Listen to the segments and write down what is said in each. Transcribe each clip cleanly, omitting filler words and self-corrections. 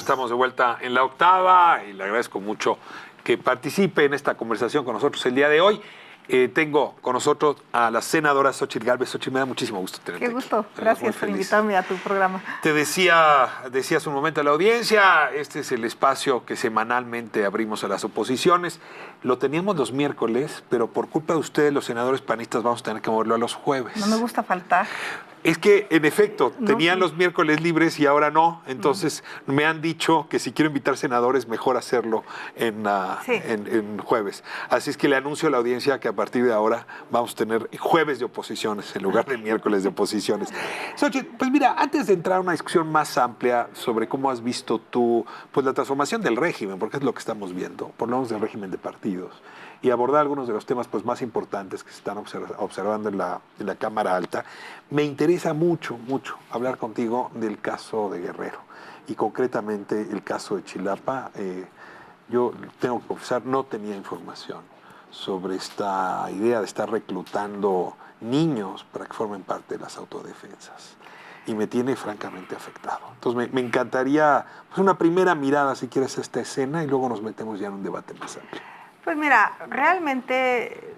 estamos de vuelta en La Octava y le agradezco mucho que participe en esta conversación con nosotros el día de hoy. Tengo con nosotros a la senadora Xóchitl Gálvez. Xóchitl, me da muchísimo gusto tenerte. Qué gusto. Gracias por invitarme a tu programa. Te decía hace un momento a la audiencia, este es el espacio que semanalmente abrimos a las oposiciones. Lo teníamos los miércoles, pero por culpa de ustedes, los senadores panistas, vamos a tener que moverlo a los jueves. No me gusta faltar. Es que, en efecto, tenían los miércoles libres y ahora no. Entonces, me han dicho que si quiero invitar senadores, mejor hacerlo en jueves. Así es que le anuncio a la audiencia que a partir de ahora vamos a tener jueves de oposiciones en lugar de miércoles de oposiciones. Xóchitl, pues mira, antes de entrar a una discusión más amplia sobre cómo has visto tú pues la transformación del régimen, porque es lo que estamos viendo, por lo menos del régimen de partidos, y abordar algunos de los temas pues, más importantes que se están observando en la Cámara Alta, me interesa mucho hablar contigo del caso de Guerrero y concretamente el caso de Chilapa. Yo tengo que confesar, no tenía información sobre esta idea de estar reclutando niños para que formen parte de las autodefensas y me tiene francamente afectado. Entonces me encantaría pues, una primera mirada, si quieres, a esta escena y luego nos metemos ya en un debate más amplio. Pues mira, realmente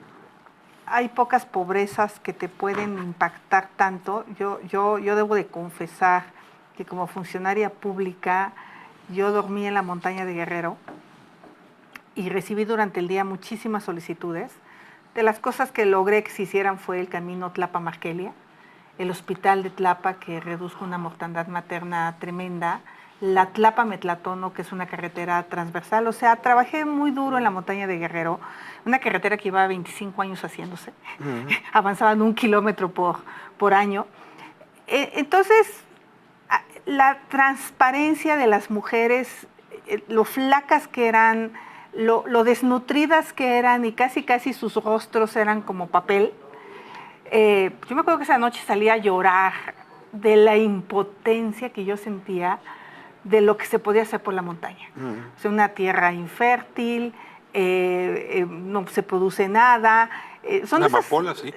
hay pocas pobrezas que te pueden impactar tanto. Yo debo de confesar que como funcionaria pública yo dormí en la montaña de Guerrero y recibí durante el día muchísimas solicitudes. De las cosas que logré que se hicieran fue el camino Tlapa-Markelia, el hospital de Tlapa que redujo una mortandad materna tremenda, la Tlapa-Metlatono, que es una carretera transversal. O sea, trabajé muy duro en la montaña de Guerrero, una carretera que llevaba 25 años haciéndose, avanzaban 1 kilómetro por año. Entonces, la transparencia de las mujeres, lo flacas que eran, lo desnutridas que eran y casi sus rostros eran como papel. Yo me acuerdo que esa noche salí a llorar de la impotencia que yo sentía de lo que se podía hacer por la montaña. O sea, una tierra infértil, no se produce nada. Son una amapola, sí.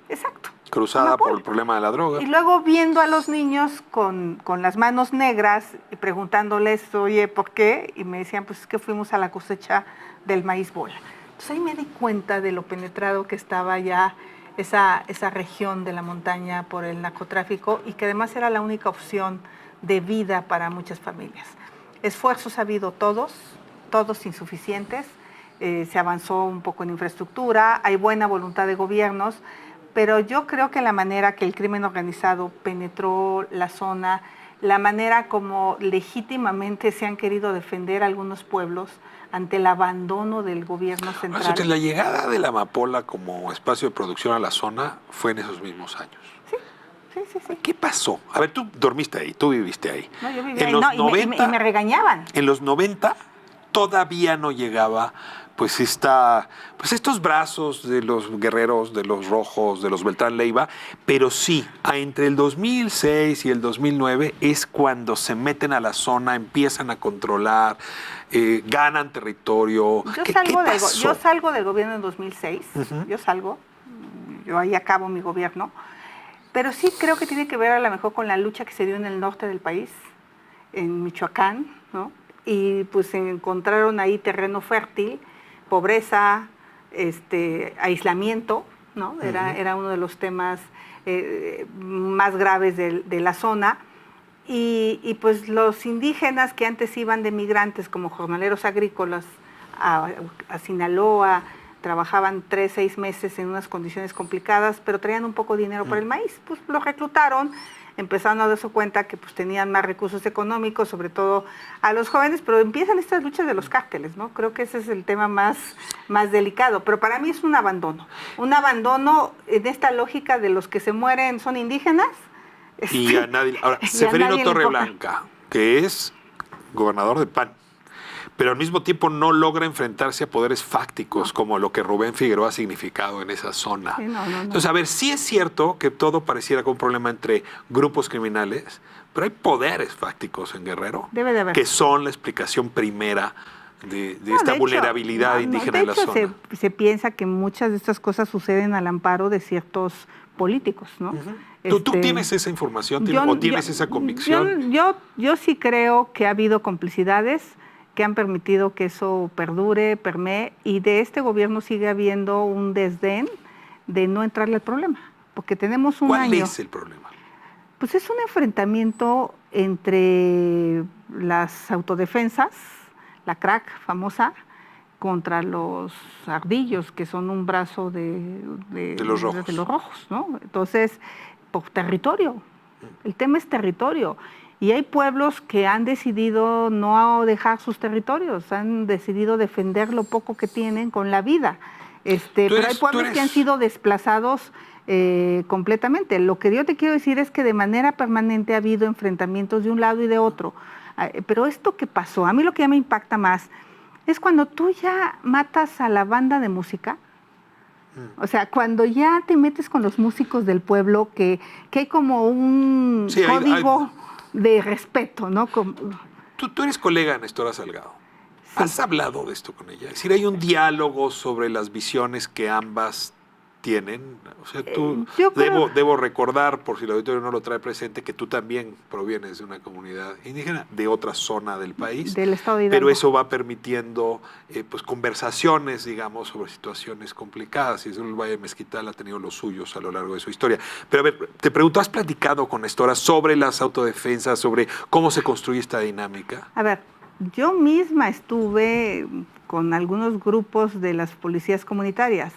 Exacto. Cruzada por el problema de la droga. Y luego viendo a los niños con las manos negras y preguntándoles, oye, ¿por qué? Y me decían, pues es que fuimos a la cosecha del maíz bola. Entonces ahí me di cuenta de lo penetrado que estaba ya esa región de la montaña por el narcotráfico y que además era la única opción de vida para muchas familias. Esfuerzos ha habido todos insuficientes, se avanzó un poco en infraestructura, hay buena voluntad de gobiernos, pero yo creo que la manera que el crimen organizado penetró la zona, la manera como legítimamente se han querido defender algunos pueblos ante el abandono del gobierno central. O sea, que la llegada de la amapola como espacio de producción a la zona fue en esos mismos años. Sí. ¿Qué pasó? A ver, tú dormiste ahí, tú viviste ahí. No, yo vivía ahí, y me regañaban. En los 90 todavía no llegaba pues estos brazos de los guerreros, de los rojos, de los Beltrán Leiva, pero sí, entre el 2006 y el 2009 es cuando se meten a la zona, empiezan a controlar, ganan territorio. ¿Qué pasó? Yo salgo del gobierno en 2006, yo ahí acabo mi gobierno, pero sí creo que tiene que ver a lo mejor con la lucha que se dio en el norte del país, en Michoacán, ¿no? Y pues se encontraron ahí terreno fértil, pobreza, aislamiento, ¿no? Era uno de los temas más graves de la zona. Y pues los indígenas que antes iban de migrantes como jornaleros agrícolas a Sinaloa, trabajaban 3, 6 meses en unas condiciones complicadas, pero traían un poco de dinero para el maíz. Pues los reclutaron, empezaron a darse cuenta que pues, tenían más recursos económicos, sobre todo a los jóvenes, pero empiezan estas luchas de los cárteles, ¿no? Creo que ese es el tema más delicado, pero para mí es un abandono en esta lógica de los que se mueren son indígenas. Y a nadie. Ahora, Seferino Torreblanca, que es gobernador del PAN, pero al mismo tiempo no logra enfrentarse a poderes fácticos como lo que Rubén Figueroa ha significado en esa zona. Sí, no. Entonces, a ver, sí es cierto que todo pareciera como un problema entre grupos criminales, pero hay poderes fácticos en Guerrero. Debe de haber. Que son la explicación primera de esta vulnerabilidad indígena de la zona. Se piensa que muchas de estas cosas suceden al amparo de ciertos políticos, ¿no? ¿Tú tienes esa información o tienes esa convicción? Yo sí creo que ha habido complicidades que han permitido que eso perdure, permee, y de este gobierno sigue habiendo un desdén de no entrarle al problema, porque tenemos un año. ¿Cuál es el problema? Pues es un enfrentamiento entre las autodefensas, la crack famosa, contra los ardillos, que son un brazo de los rojos. De los rojos, ¿no? Entonces, por territorio. El tema es territorio. Y hay pueblos que han decidido no dejar sus territorios, han decidido defender lo poco que tienen con la vida. Pero hay pueblos que han sido desplazados completamente. Lo que yo te quiero decir es que de manera permanente ha habido enfrentamientos de un lado y de otro. Pero esto que pasó, a mí lo que ya me impacta más es cuando tú ya matas a la banda de música. O sea, cuando ya te metes con los músicos del pueblo, que hay como un código de respeto, ¿no? Tú eres colega de Nestora Salgado. Sí. ¿Has hablado de esto con ella? Es decir, ¿hay un diálogo sobre las visiones que ambas tienen? O sea, debo recordar, por si el auditorio no lo trae presente, que tú también provienes de una comunidad indígena, de otra zona del país. Del estado de Hidalgo. Pero eso va permitiendo pues conversaciones, digamos, sobre situaciones complicadas. Y eso el Valle de Mezquital ha tenido los suyos a lo largo de su historia. Pero a ver, te pregunto, ¿has platicado con Nestora sobre las autodefensas, sobre cómo se construye esta dinámica? A ver, yo misma estuve con algunos grupos de las policías comunitarias.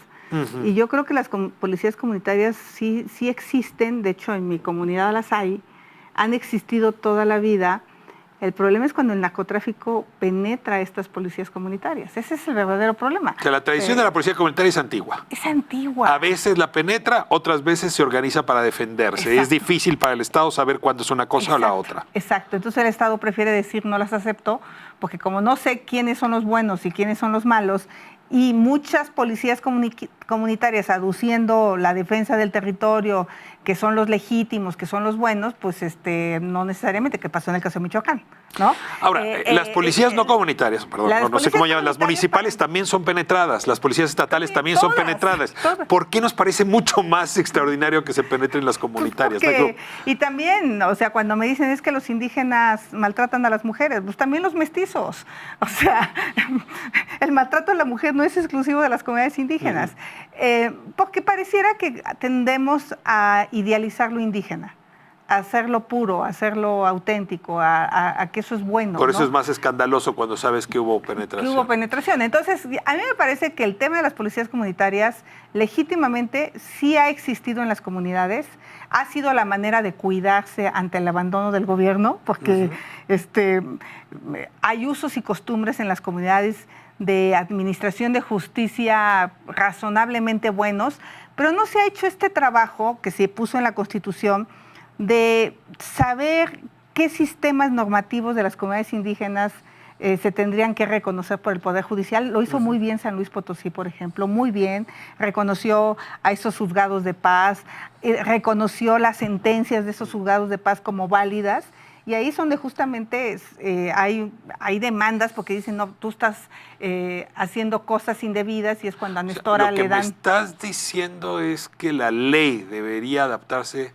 Y yo creo que las policías comunitarias sí existen, de hecho en mi comunidad las hay, han existido toda la vida. El problema es cuando el narcotráfico penetra a estas policías comunitarias. Ese es el verdadero problema. Que la tradición de la policía comunitaria es antigua. Es antigua. A veces la penetra, otras veces se organiza para defenderse. Exacto. Es difícil para el Estado saber cuándo es una cosa o la otra. Exacto. Entonces el Estado prefiere decir no las acepto, porque como no sé quiénes son los buenos y quiénes son los malos, y muchas policías comunitarias aduciendo la defensa del territorio, que son los legítimos, que son los buenos, pues no necesariamente, que pasó en el caso de Michoacán, ¿no? Ahora, las policías no comunitarias, perdón, no sé cómo llaman, las municipales también son penetradas, las policías estatales también son penetradas. ¿Por qué nos parece mucho más extraordinario que se penetren las comunitarias? Pues y también, o sea, cuando me dicen es que los indígenas maltratan a las mujeres, pues también los mestizos. O sea, el maltrato a la mujer no es exclusivo de las comunidades indígenas, porque pareciera que tendemos a idealizar lo indígena, a hacerlo puro, a hacerlo auténtico, a que eso es bueno. Por eso, ¿no? Es más escandaloso cuando sabes que hubo penetración. Entonces, a mí me parece que el tema de las policías comunitarias legítimamente sí ha existido en las comunidades, ha sido la manera de cuidarse ante el abandono del gobierno, porque hay usos y costumbres en las comunidades de administración de justicia razonablemente buenos, pero no se ha hecho este trabajo que se puso en la Constitución de saber qué sistemas normativos de las comunidades indígenas se tendrían que reconocer por el Poder Judicial. Lo hizo muy bien San Luis Potosí, por ejemplo, muy bien. Reconoció a esos juzgados de paz, reconoció las sentencias de esos juzgados de paz como válidas. Y ahí es donde justamente hay demandas porque dicen, no, tú estás haciendo cosas indebidas, y es cuando a Nestora le dan... Lo que me estás diciendo es que la ley debería adaptarse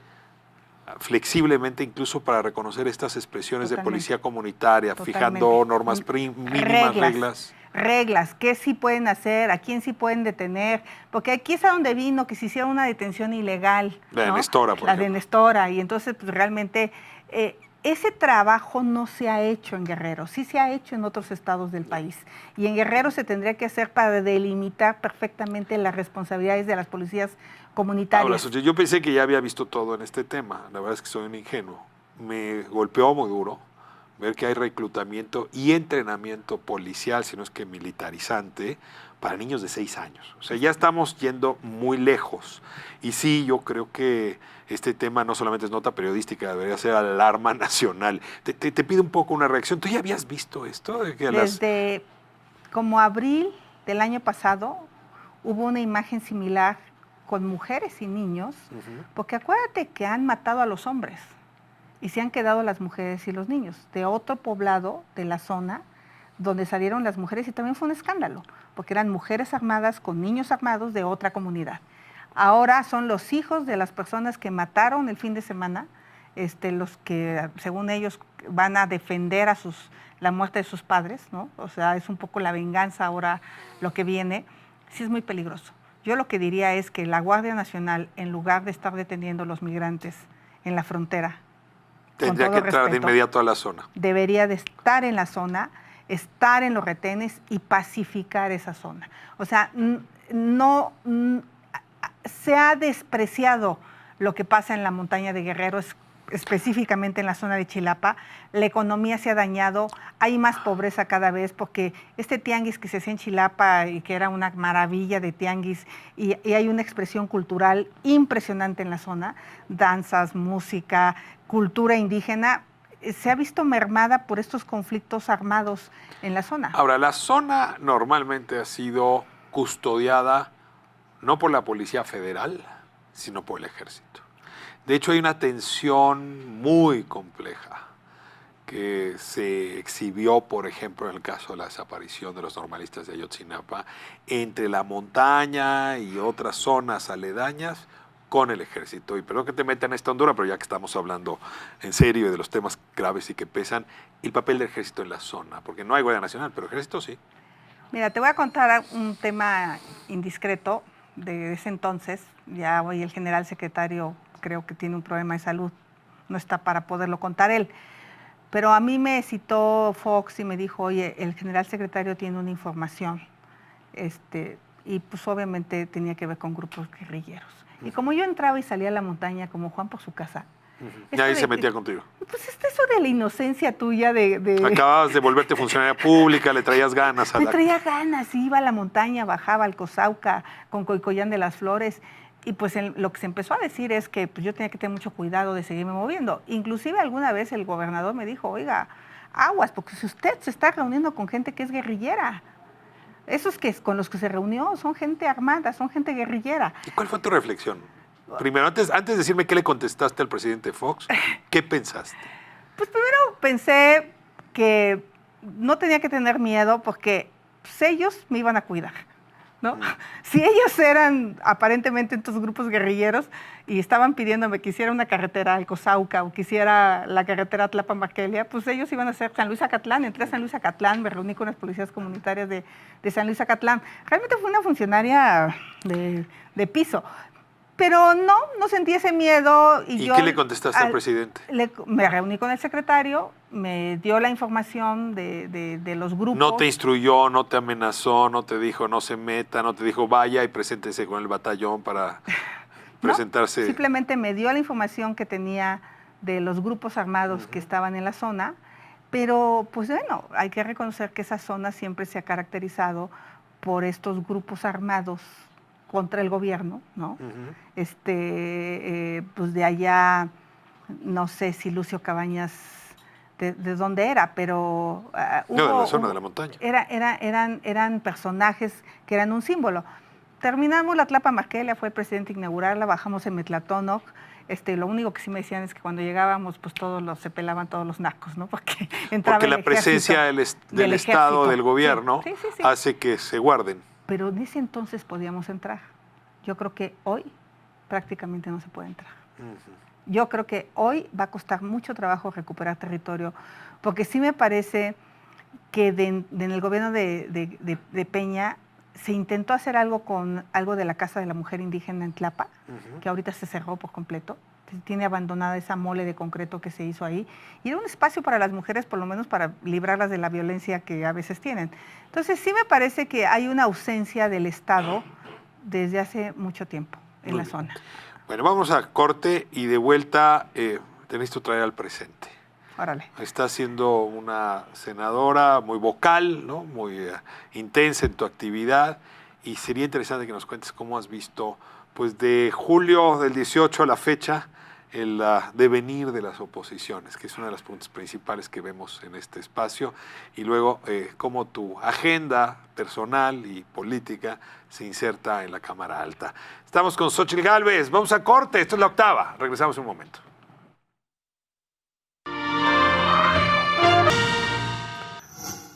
flexiblemente incluso para reconocer estas expresiones de policía comunitaria, fijando normas mínimas, reglas, qué sí pueden hacer, a quién sí pueden detener, porque aquí es a donde vino que se hiciera una detención ilegal. La de Nestora, por ejemplo. La de Nestora, y entonces pues realmente... ese trabajo no se ha hecho en Guerrero, sí se ha hecho en otros estados del país. Y en Guerrero se tendría que hacer para delimitar perfectamente las responsabilidades de las policías comunitarias. Ahora, yo pensé que ya había visto todo en este tema. La verdad es que soy un ingenuo. Me golpeó muy duro ver que hay reclutamiento y entrenamiento policial, si no es que militarizante, para niños de 6 años. O sea, ya estamos yendo muy lejos. Y sí, yo creo que este tema no solamente es nota periodística, debería ser alarma nacional. Te pido un poco una reacción. ¿Tú ya habías visto esto? Desde como abril del año pasado hubo una imagen similar con mujeres y niños, porque acuérdate que han matado a los hombres y se han quedado las mujeres y los niños de otro poblado de la zona donde salieron las mujeres, y también fue un escándalo, porque eran mujeres armadas con niños armados de otra comunidad. Ahora son los hijos de las personas que mataron el fin de semana, los que, según ellos, van a defender la muerte de sus padres, ¿no? O sea, es un poco la venganza ahora lo que viene. Sí es muy peligroso. Yo lo que diría es que la Guardia Nacional, en lugar de estar deteniendo a los migrantes en la frontera, tendría que entrar de inmediato a la zona. Debería de estar en la zona, estar en los retenes y pacificar esa zona. O sea, no se ha despreciado lo que pasa en la montaña de Guerrero, específicamente en la zona de Chilapa. La economía se ha dañado, hay más pobreza cada vez, porque este tianguis que se hacía en Chilapa y que era una maravilla de tianguis, y hay una expresión cultural impresionante en la zona, danzas, música, cultura indígena, se ha visto mermada por estos conflictos armados en la zona. Ahora, la zona normalmente ha sido custodiada no por la Policía Federal, sino por el Ejército. De hecho, hay una tensión muy compleja que se exhibió, por ejemplo, en el caso de la desaparición de los normalistas de Ayotzinapa, entre la montaña y otras zonas aledañas con el Ejército. Y perdón que te meta en esta hondura, pero ya que estamos hablando en serio de los temas graves y que pesan, el papel del Ejército en la zona, porque no hay Guardia Nacional, pero el Ejército sí. Mira, te voy a contar un tema indiscreto de ese entonces. Ya hoy el general secretario creo que tiene un problema de salud, no está para poderlo contar él. Pero a mí me citó Fox y me dijo, oye, el general secretario tiene una información, y pues obviamente tenía que ver con grupos guerrilleros. Y como yo entraba y salía a la montaña como Juan por su casa. Nadie se metía contigo. Pues eso de la inocencia tuya de... Acabas de volverte funcionaria pública, le traías ganas. Le traía ganas, iba a la montaña, bajaba al Cosauca con Coicoyán de las Flores. Y pues lo que se empezó a decir es que pues, yo tenía que tener mucho cuidado de seguirme moviendo. Inclusive alguna vez el gobernador me dijo, oiga, aguas, porque si usted se está reuniendo con gente que es guerrillera, esos con los que se reunió son gente armada, son gente guerrillera. ¿Y cuál fue tu reflexión? Primero, antes de decirme qué le contestaste al presidente Fox, ¿qué pensaste? Pues primero pensé que no tenía que tener miedo porque pues, ellos me iban a cuidar, ¿no? Si ellos eran aparentemente estos grupos guerrilleros y estaban pidiéndome que hiciera una carretera al Cosauca o que hiciera la carretera Tlapan-Markelia, pues ellos iban a hacer San Luis Acatlán. Entré a San Luis Acatlán, me reuní con las policías comunitarias de San Luis Acatlán. Realmente fue una funcionaria de piso. Pero no sentí ese miedo. ¿Y qué le contestaste al presidente? Me reuní con el secretario, me dio la información de los grupos. No te instruyó, no te amenazó, no te dijo no se meta, no te dijo vaya y preséntese con el batallón para presentarse. No, simplemente me dio la información que tenía de los grupos armados que estaban en la zona, pero pues bueno, hay que reconocer que esa zona siempre se ha caracterizado por estos grupos armados contra el gobierno, ¿no? Pues de allá, no sé si Lucio Cabañas, de dónde era, pero no, de la zona de la montaña. Eran personajes que eran un símbolo. Terminamos la Tlapan-Markelia, fue el presidente a inaugurarla, bajamos en Metlatónoc. Lo único que sí me decían es que cuando llegábamos, pues se pelaban todos los narcos, ¿no? Porque la presencia del Estado, del gobierno, sí. hace que se guarden. Pero en ese entonces podíamos entrar. Yo creo que hoy prácticamente no se puede entrar. Yo creo que hoy va a costar mucho trabajo recuperar territorio, porque sí me parece que en el gobierno de Peña se intentó hacer algo con algo de la Casa de la Mujer Indígena en Tlapa, que ahorita se cerró por completo. Tiene abandonada esa mole de concreto que se hizo ahí. Y era un espacio para las mujeres, por lo menos para librarlas de la violencia que a veces tienen. Entonces sí me parece que hay una ausencia del Estado desde hace mucho tiempo en la zona. Bueno, vamos a corte y de vuelta te necesito traer al presente. Órale. Está siendo una senadora muy vocal, ¿no? Muy intensa en tu actividad, y sería interesante que nos cuentes cómo has visto, pues de julio del 18 a la fecha, el devenir de las oposiciones, que es una de las preguntas principales que vemos en este espacio, y luego cómo tu agenda personal y política se inserta en la Cámara Alta. Estamos con Xóchitl Gálvez, vamos a corte, esto es La Octava, regresamos un momento.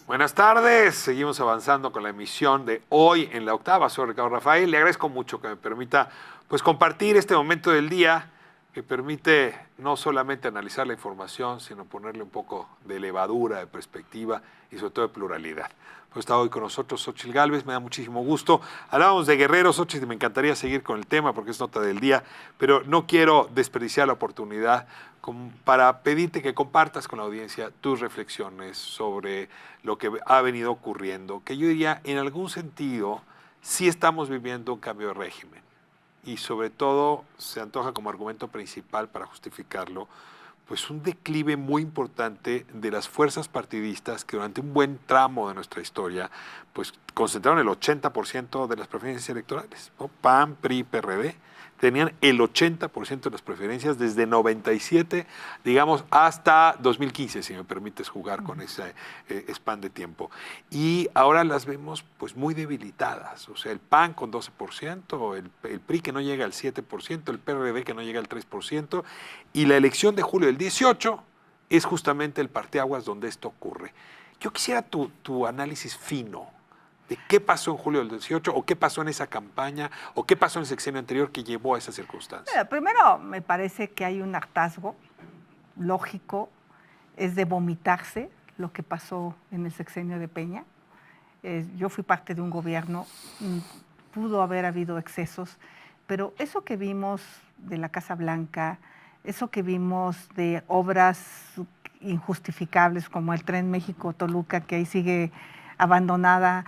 Buenas tardes, seguimos avanzando con la emisión de hoy en La Octava. Soy Ricardo Rafael, le agradezco mucho que me permita pues compartir este momento del día que permite no solamente analizar la información, sino ponerle un poco de levadura, de perspectiva y sobre todo de pluralidad. Pues está hoy con nosotros Xóchitl Gálvez, me da muchísimo gusto. Hablábamos de guerreros, Xóchitl, y me encantaría seguir con el tema porque es nota del día, pero no quiero desperdiciar la oportunidad para pedirte que compartas con la audiencia tus reflexiones sobre lo que ha venido ocurriendo, que yo diría, en algún sentido, sí estamos viviendo un cambio de régimen. Y sobre todo se antoja como argumento principal para justificarlo, pues un declive muy importante de las fuerzas partidistas que durante un buen tramo de nuestra historia, pues concentraron el 80% de las preferencias electorales, ¿no? PAN, PRI, PRD, tenían el 80% de las preferencias desde 97, digamos, hasta 2015, si me permites jugar con ese span de tiempo. Y ahora las vemos pues muy debilitadas. O sea, el PAN con 12%, el PRI que no llega al 7%, el PRD que no llega al 3%, y la elección de julio del 18 es justamente el parteaguas donde esto ocurre. Yo quisiera tu análisis fino de qué pasó en julio del 18, o qué pasó en esa campaña, o qué pasó en el sexenio anterior que llevó a esa circunstancia. Mira, primero, me parece que hay un hartazgo lógico, es de vomitarse lo que pasó en el sexenio de Peña. Yo fui parte de un gobierno, pudo haber habido excesos, pero eso que vimos de la Casa Blanca, eso que vimos de obras injustificables como el Tren México-Toluca, que ahí sigue abandonada,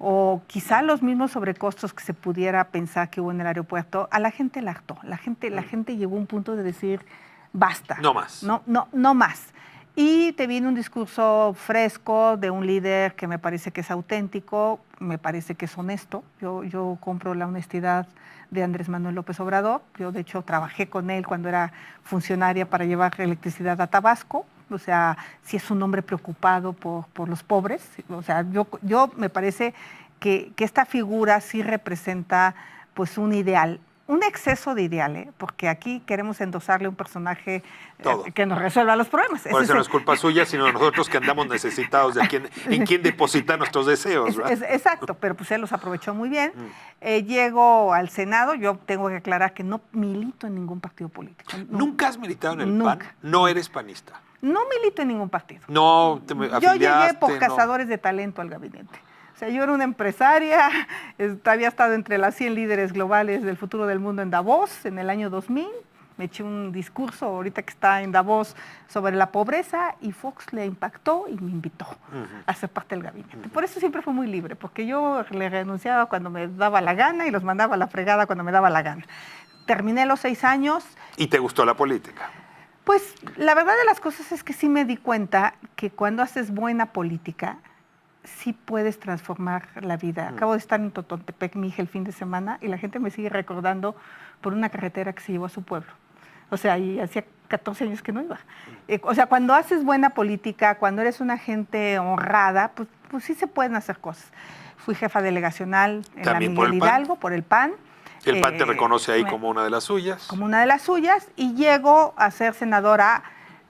o quizá los mismos sobrecostos que se pudiera pensar que hubo en el aeropuerto, a la gente la hartó. La gente llegó a un punto de decir, basta. No más. No más. Y te viene un discurso fresco de un líder que me parece que es auténtico, me parece que es honesto. Yo compro la honestidad de Andrés Manuel López Obrador. Yo, de hecho, trabajé con él cuando era funcionaria para llevar electricidad a Tabasco. O sea, si es un hombre preocupado por los pobres. O sea, yo me parece que esta figura sí representa pues un ideal, un exceso de ideal, porque aquí queremos endosarle un personaje que nos resuelva los problemas. Por eso no es culpa suya, sino de nosotros que andamos necesitados de en quién depositar nuestros deseos. Exacto, pero pues él los aprovechó muy bien. Llego al Senado, yo tengo que aclarar que no milito en ningún partido político. ¿Nunca has militado en el PAN? No eres panista. No milito en ningún partido. No te afiliaste. Yo llegué por cazadores de talento al gabinete. O sea, yo era una empresaria, había estado entre las 100 líderes globales del futuro del mundo en Davos en el año 2000. Me eché un discurso ahorita que está en Davos sobre la pobreza y Fox le impactó y me invitó a ser parte del gabinete. Por eso siempre fue muy libre, porque yo le renunciaba cuando me daba la gana y los mandaba a la fregada cuando me daba la gana. Terminé los 6 años. ¿Y te gustó la política? Pues la verdad de las cosas es que sí me di cuenta que cuando haces buena política, sí puedes transformar la vida. Acabo de estar en Totontepec, mi hija, el fin de semana, y la gente me sigue recordando por una carretera que se llevó a su pueblo. O sea, y hacía 14 años que no iba. O sea, cuando haces buena política, cuando eres una gente honrada, pues sí se pueden hacer cosas. Fui jefa delegacional en la Miguel Hidalgo, por el PAN. El PAN te reconoce ahí como una de las suyas. Como una de las suyas, y llego a ser senadora.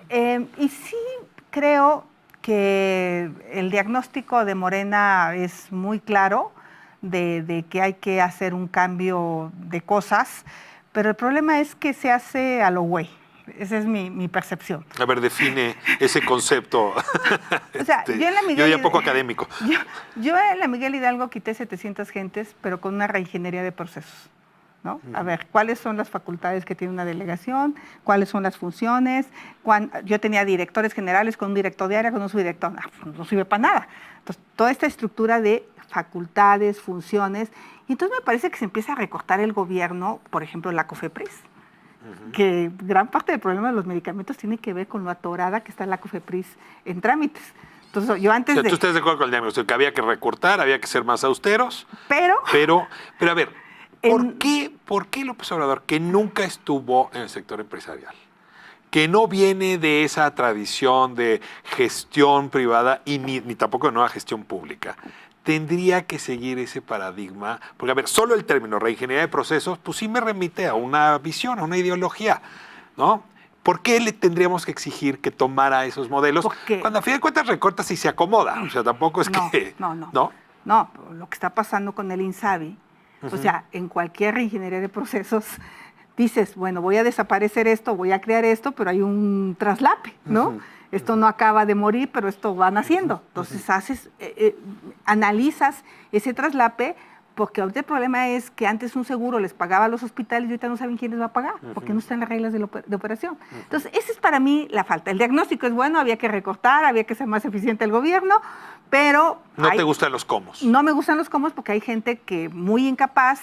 Y sí creo que el diagnóstico de Morena es muy claro, de que hay que hacer un cambio de cosas, pero el problema es que se hace a lo güey. Esa es mi percepción. A ver, define ese concepto. O sea, yo en la Miguel, yo ya poco académico. Yo en la Miguel Hidalgo quité 700 gentes, pero con una reingeniería de procesos, ¿no? A ver, ¿cuáles son las facultades que tiene una delegación? ¿Cuáles son las funciones? Yo tenía directores generales con un director de área, con un subdirector. No sirve para nada. Entonces, toda esta estructura de facultades, funciones, y entonces me parece que se empieza a recortar el gobierno, por ejemplo, la COFEPRIS, que gran parte del problema de los medicamentos tiene que ver con lo atorada que está la COFEPRIS en trámites. Entonces, yo antes ¿Tú estás de acuerdo con el diagnóstico? Que había que recortar, había que ser más austeros. Pero a ver, ¿por qué López Obrador, que nunca estuvo en el sector empresarial, que no viene de esa tradición de gestión privada y ni tampoco de nueva gestión pública, tendría que seguir ese paradigma? Porque, a ver, solo el término reingeniería de procesos, pues sí me remite a una visión, a una ideología, ¿no? ¿Por qué le tendríamos que exigir que tomara esos modelos? Cuando a fin de cuentas recortas y se acomoda. O sea, tampoco es que... No, lo que está pasando con el INSABI, O sea, en cualquier ingeniería de procesos dices, bueno, voy a desaparecer esto, voy a crear esto, pero hay un traslape, ¿no? Esto no acaba de morir, pero esto va naciendo. Entonces analizas ese traslape, porque ahorita el problema es que antes un seguro les pagaba a los hospitales y ahorita no saben quién les va a pagar, porque no están las reglas de operación. Entonces, esa es para mí la falta. El diagnóstico es bueno, había que recortar, había que ser más eficiente el gobierno, pero... ¿No te gustan los cómos? No me gustan los cómos porque hay gente que muy incapaz,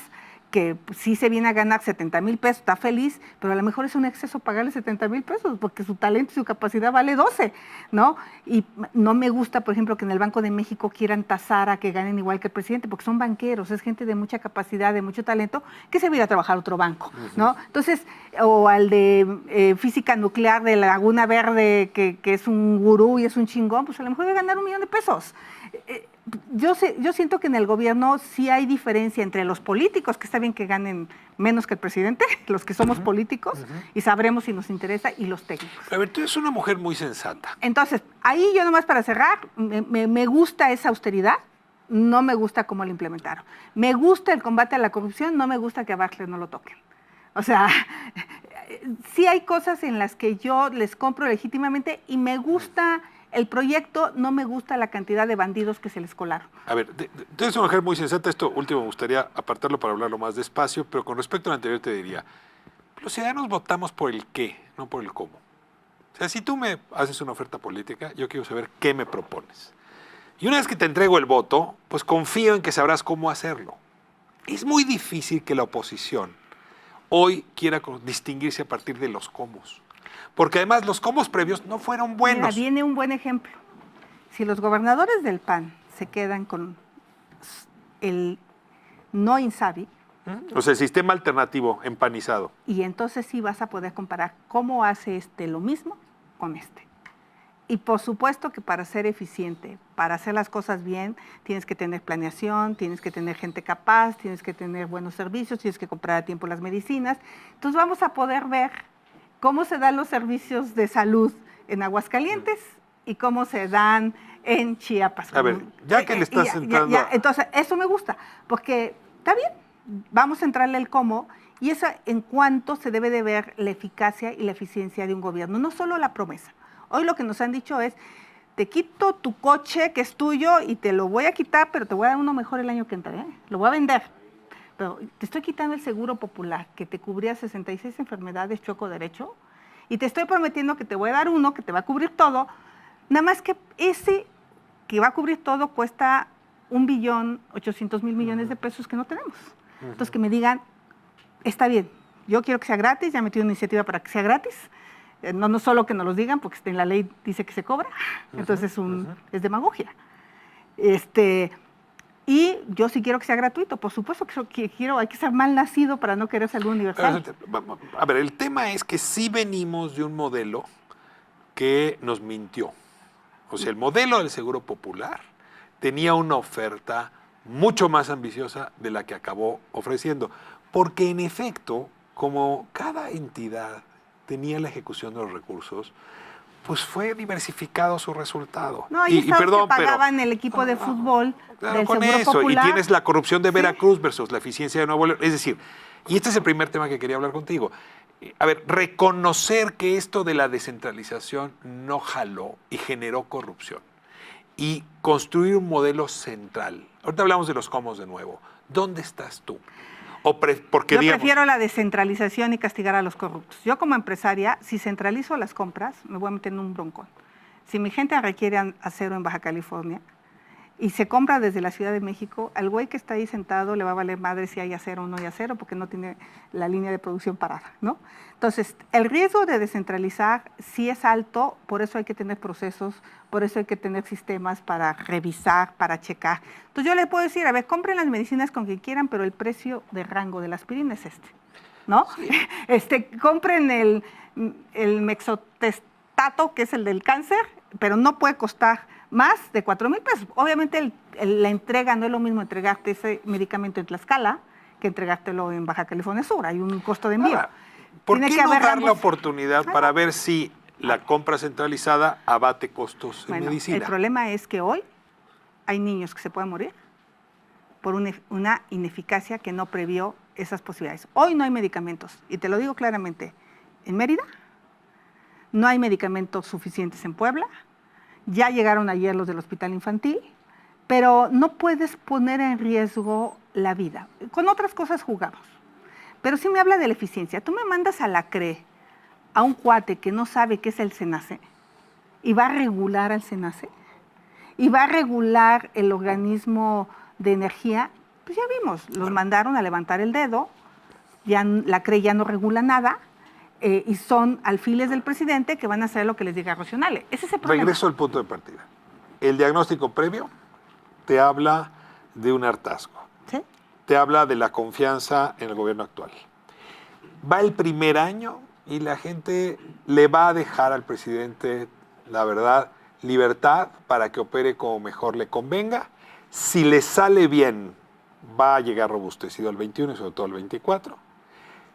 que sí se viene a ganar 70,000 pesos, está feliz, pero a lo mejor es un exceso pagarle 70,000 pesos porque su talento y su capacidad vale 12, ¿no? Y no me gusta, por ejemplo, que en el Banco de México quieran tasar a que ganen igual que el presidente, porque son banqueros, es gente de mucha capacidad, de mucho talento, que se va a ir a trabajar a otro banco, ¿no? Entonces, o al de física nuclear de Laguna Verde, que es un gurú y es un chingón, pues a lo mejor va a ganar 1,000,000 de pesos. Yo siento que en el gobierno sí hay diferencia entre los políticos, que está bien que ganen menos que el presidente, los que somos políticos, y sabremos si nos interesa, y los técnicos. A ver, tú eres una mujer muy sensata. Entonces, ahí yo nomás para cerrar, me gusta esa austeridad, no me gusta cómo la implementaron. Me gusta el combate a la corrupción, no me gusta que a Bartlett no lo toquen. O sea, sí hay cosas en las que yo les compro legítimamente y me gusta... El proyecto, no me gusta la cantidad de bandidos que se les colaron. A ver, tú eres una mujer muy sensata. Esto último me gustaría apartarlo para hablarlo más despacio, pero con respecto al anterior te diría, los ciudadanos votamos por el qué, no por el cómo. O sea, si tú me haces una oferta política, yo quiero saber qué me propones. Y una vez que te entrego el voto, pues confío en que sabrás cómo hacerlo. Es muy difícil que la oposición hoy quiera distinguirse a partir de los cómo. Porque además los comos previos no fueron buenos. Mira, viene un buen ejemplo. Si los gobernadores del PAN se quedan con el no Insabi, o sea, el sistema alternativo empanizado. Y entonces sí vas a poder comparar cómo hace este lo mismo con este. Y por supuesto que para ser eficiente, para hacer las cosas bien, tienes que tener planeación, tienes que tener gente capaz, tienes que tener buenos servicios, tienes que comprar a tiempo las medicinas. Entonces vamos a poder ver cómo se dan los servicios de salud en Aguascalientes y cómo se dan en Chiapas. A ver, ya que le estás entrando... Entonces, eso me gusta, porque está bien, vamos a entrarle el cómo, y eso en cuanto se debe de ver la eficacia y la eficiencia de un gobierno, no solo la promesa. Hoy lo que nos han dicho es, te quito tu coche que es tuyo y te lo voy a quitar, pero te voy a dar uno mejor el año que entra, lo voy a vender. Pero te estoy quitando el seguro popular que te cubría 66 enfermedades choco derecho y te estoy prometiendo que te voy a dar uno que te va a cubrir todo, nada más que ese que va a cubrir todo cuesta 1,800,000,000,000 de pesos que no tenemos. Entonces que me digan, está bien, yo quiero que sea gratis, ya metí una iniciativa para que sea gratis, no solo que nos los digan, porque en la ley dice que se cobra, entonces es demagogia. Y yo sí quiero que sea gratuito, por supuesto que quiero, hay que ser mal nacido para no querer salud universal. A ver, el tema es que sí venimos de un modelo que nos mintió. O sea, el modelo del Seguro Popular tenía una oferta mucho más ambiciosa de la que acabó ofreciendo. Porque en efecto, como cada entidad tenía la ejecución de los recursos, pues fue diversificado su resultado. No, y perdón, que pagaban el equipo de fútbol claro, del con Seguro eso, Popular. Y tienes la corrupción de Veracruz versus la eficiencia de Nuevo León. Es decir, y este es el primer tema que quería hablar contigo. A ver, reconocer que esto de la descentralización no jaló y generó corrupción. Y construir un modelo central. Ahorita hablamos de los cómo de nuevo. ¿Dónde estás tú? Porque, yo prefiero la descentralización y castigar a los corruptos. Yo como empresaria, si centralizo las compras, me voy a meter en un broncón. Si mi gente requiere acero en Baja California y se compra desde la Ciudad de México, al güey que está ahí sentado le va a valer madre si hay acero o no hay acero, porque no tiene la línea de producción parada, ¿no? Entonces, el riesgo de descentralizar sí es alto, por eso hay que tener procesos, por eso hay que tener sistemas para revisar, para checar. Entonces, yo les puedo decir, a ver, compren las medicinas con quien quieran, pero el precio de rango de la aspirina es ¿no? Sí. Compren el mexotestato, que es el del cáncer, pero no puede costar más de 4,000 pesos. Obviamente la entrega no es lo mismo entregarte ese medicamento en Tlaxcala que entregártelo en Baja California Sur. Hay un costo de envío. ¿Por qué no dar la oportunidad para ver si la compra centralizada abate costos en medicina? El problema es que hoy hay niños que se pueden morir por una ineficacia que no previó esas posibilidades. Hoy no hay medicamentos, y te lo digo claramente, en Mérida no hay medicamentos suficientes en Puebla, ya llegaron ayer los del hospital infantil, pero no puedes poner en riesgo la vida. Con otras cosas jugamos. Pero si me habla de la eficiencia, tú me mandas a la CRE, a un cuate que no sabe qué es el SENACE, y va a regular al SENACE, y va a regular el organismo de energía, pues ya vimos, los mandaron a levantar el dedo, ya la CRE ya no regula nada, y son alfiles del presidente que van a hacer lo que les diga Rocionale. Ese es el problema. Regreso al punto de partida. El diagnóstico previo te habla de un hartazgo. ¿Sí? Te habla de la confianza en el gobierno actual. Va el primer año y la gente le va a dejar al presidente, la verdad, libertad para que opere como mejor le convenga. Si le sale bien, va a llegar robustecido al 21 y sobre todo al 24.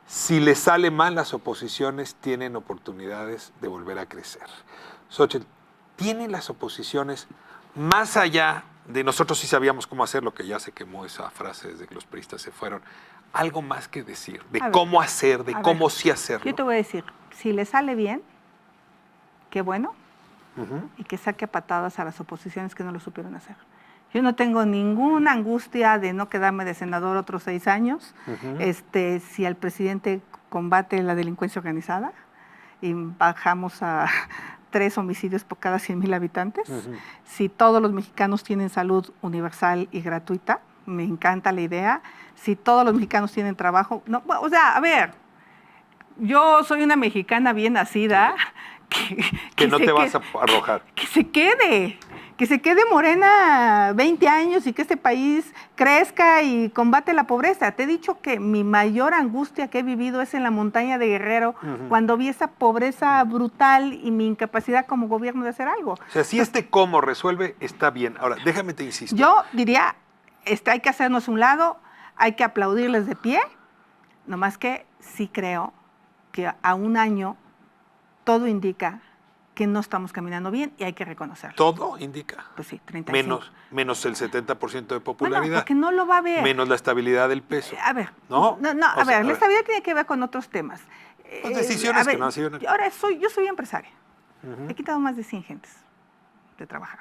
Si le sale mal, las oposiciones tienen oportunidades de volver a crecer. Xóchitl, ¿tienen las oposiciones, más allá de nosotros sí sabíamos cómo hacerlo, que ya se quemó esa frase desde que los priistas se fueron, algo más que decir, de cómo hacer, de cómo sí hacerlo? Yo te voy a decir, si le sale bien, qué bueno, y que saque a patadas a las oposiciones que no lo supieron hacer. Yo no tengo ninguna angustia de no quedarme de senador otros 6 años, si el presidente combate la delincuencia organizada y bajamos a 3 homicidios por cada 100,000 habitantes, si todos los mexicanos tienen salud universal y gratuita, me encanta la idea, si todos los mexicanos tienen trabajo, no, o sea, a ver, yo soy una mexicana bien nacida, que no te vas a arrojar. Que se quede Morena 20 años y que este país crezca y combate la pobreza. Te he dicho que mi mayor angustia que he vivido es en la montaña de Guerrero, cuando vi esa pobreza brutal y mi incapacidad como gobierno de hacer algo. O sea, si cómo resuelve, está bien. Ahora, déjame te insisto. Yo diría, hay que hacernos un lado, hay que aplaudirles de pie, nomás que sí creo que a un año todo indica que no estamos caminando bien y hay que reconocerlo. ¿Todo indica? Pues sí, 35. Menos el 70% de popularidad. Bueno, porque no lo va a ver. Menos la estabilidad del peso. A ver, ¿no? La estabilidad tiene que ver con otros temas. Pues decisiones que no han sido... Ahora, yo soy empresaria. He quitado más de 100 gentes de trabajar.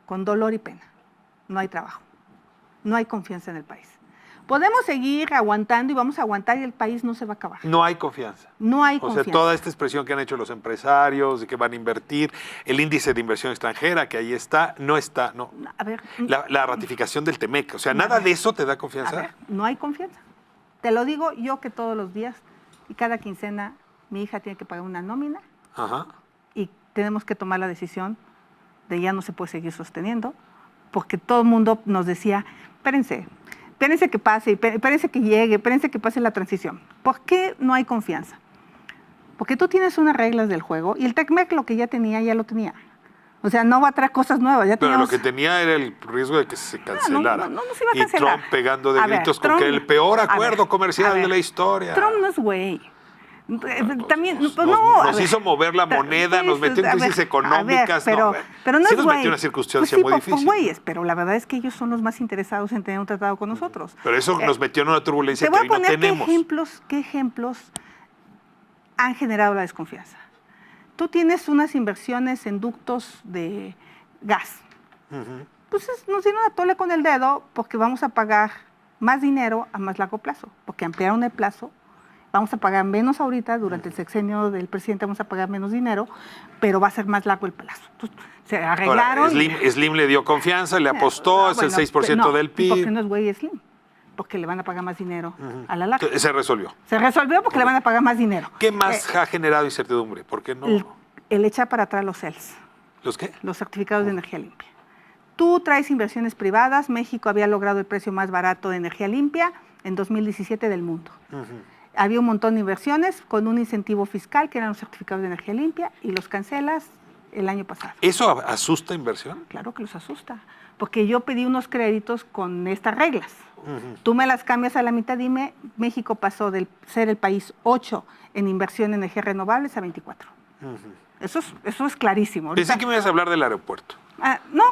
Con dolor y pena. No hay trabajo. No hay confianza en el país. Podemos seguir aguantando y vamos a aguantar y el país no se va a acabar. No hay confianza. No hay confianza. O sea, toda esta expresión que han hecho los empresarios, de que van a invertir, el índice de inversión extranjera, que ahí está, no está. No. A ver, la ratificación del TEMEC, o sea, ¿nada de eso te da confianza? A ver, no hay confianza. Te lo digo yo que todos los días y cada quincena mi hija tiene que pagar una nómina y tenemos que tomar la decisión de ya no se puede seguir sosteniendo, porque todo el mundo nos decía, espérense que pase, espérense que llegue, espérense que pase la transición. ¿Por qué no hay confianza? Porque tú tienes unas reglas del juego y el TEMEC lo que ya lo tenía. O sea, no va a traer cosas nuevas. Pero lo que tenía era el riesgo de que se cancelara. No se iba a cancelar. Y Trump pegando de gritos con que el peor acuerdo comercial de la historia. Trump no es güey. También nos hizo mover la moneda, nos metió en crisis económicas. Pero no sí es nos metió en una circunstancia muy difícil. Güeyes, pero la verdad es que ellos son los más interesados en tener un tratado con nosotros. Pero eso nos metió en una turbulencia que hoy no tenemos. ¿Qué ejemplos han generado la desconfianza? Tú tienes unas inversiones en ductos de gas. Pues nos dieron a tole con el dedo porque vamos a pagar más dinero a más largo plazo, porque ampliaron el plazo. Vamos a pagar menos ahorita, durante el sexenio del presidente vamos a pagar menos dinero, pero va a ser más largo el plazo. Entonces, se arreglaron. Ahora, Slim le dio confianza, le apostó, es el 6% del PIB. Porque no es güey Slim, porque le van a pagar más dinero a la larga. Se resolvió. Se resolvió porque le van a pagar más dinero. ¿Qué más ha generado incertidumbre? ¿Por qué no? El echar para atrás los CELS. ¿Los qué? Los certificados de energía limpia. Tú traes inversiones privadas, México había logrado el precio más barato de energía limpia en 2017 del mundo. Había un montón de inversiones con un incentivo fiscal, que eran los certificados de energía limpia, y los cancelas el año pasado. ¿Eso asusta inversión? Claro que los asusta, porque yo pedí unos créditos con estas reglas. Tú me las cambias a la mitad, dime, México pasó de ser el país 8 en inversión en energías renovables a 24. Eso es clarísimo. Pensé que me ibas a hablar del aeropuerto. No,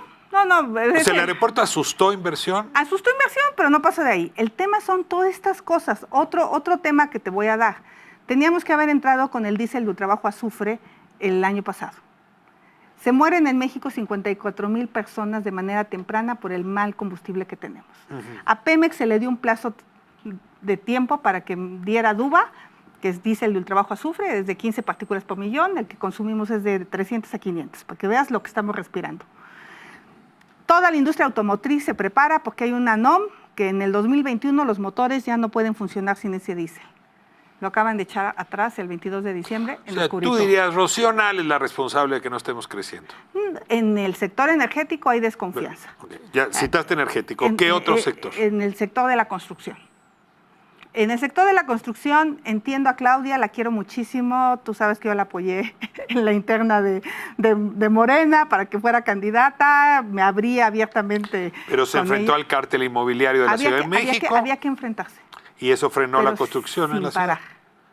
no. O sea, el aeropuerto asustó inversión. Asustó inversión, pero no pasó de ahí. El tema son todas estas cosas. Otro tema que te voy a dar. Teníamos que haber entrado con el diésel de ultrabajo azufre el año pasado. Se mueren en México 54,000 personas de manera temprana por el mal combustible que tenemos. A Pemex se le dio un plazo de tiempo para que diera Duba, que es diésel de ultrabajo azufre, es de 15 partículas por millón, el que consumimos es de 300 a 500, para que veas lo que estamos respirando. Toda la industria automotriz se prepara porque hay una NOM que en el 2021 los motores ya no pueden funcionar sin ese diésel. Lo acaban de echar atrás el 22 de diciembre en oscurito. Tú dirías, Rocío Nale es la responsable de que no estemos creciendo. En el sector energético hay desconfianza. Ya citaste energético. ¿Qué otro sector? En el sector de la construcción. En el sector de la construcción entiendo a Claudia, la quiero muchísimo. Tú sabes que yo la apoyé en la interna de Morena para que fuera candidata. Me abría abiertamente. Pero se enfrentó al cártel inmobiliario de la Ciudad de México. Había que enfrentarse. Y eso frenó la construcción en la ciudad.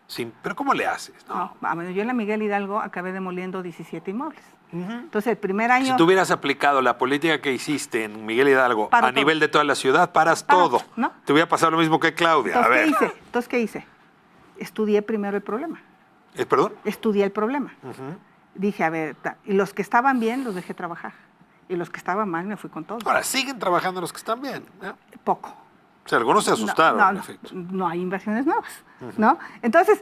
Sin parar. Pero ¿cómo le haces? Yo en la Miguel Hidalgo acabé demoliendo 17 inmuebles. Entonces, el primer año... Si tú hubieras aplicado la política que hiciste en Miguel Hidalgo a nivel de toda la ciudad, paras todo. ¿No? Te hubiera pasado lo mismo que Claudia. Entonces, ¿qué hice? Estudié primero el problema. ¿Perdón? Estudié el problema. Dije, a ver, y los que estaban bien los dejé trabajar. Y los que estaban mal me fui con todos. Ahora, siguen trabajando los que están bien. Poco. O sea, algunos se asustaron, en efecto. No hay inversiones nuevas, ¿no? Entonces,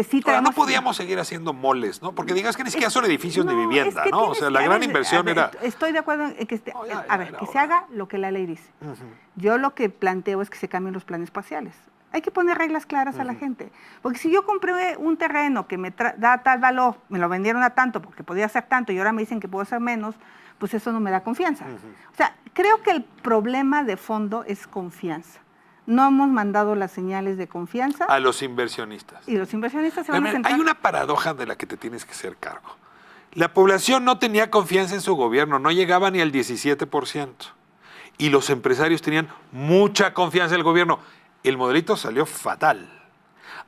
sí tenemos... no podíamos seguir haciendo moles, ¿no? Porque digas que ni siquiera son edificios de vivienda, ¿no? O sea, la gran inversión era... Estoy de acuerdo en que, se haga lo que la ley dice. Yo lo que planteo es que se cambien los planes parciales. Hay que poner reglas claras a la gente. Porque si yo compré un terreno que me da tal valor, me lo vendieron a tanto porque podía hacer tanto y ahora me dicen que puedo hacer menos, pues eso no me da confianza. O sea, creo que el problema de fondo es confianza. No hemos mandado las señales de confianza. A los inversionistas. Y los inversionistas se van a sentar. Hay una paradoja de la que te tienes que hacer cargo. La población no tenía confianza en su gobierno, no llegaba ni al 17%. Y los empresarios tenían mucha confianza en el gobierno. El modelito salió fatal.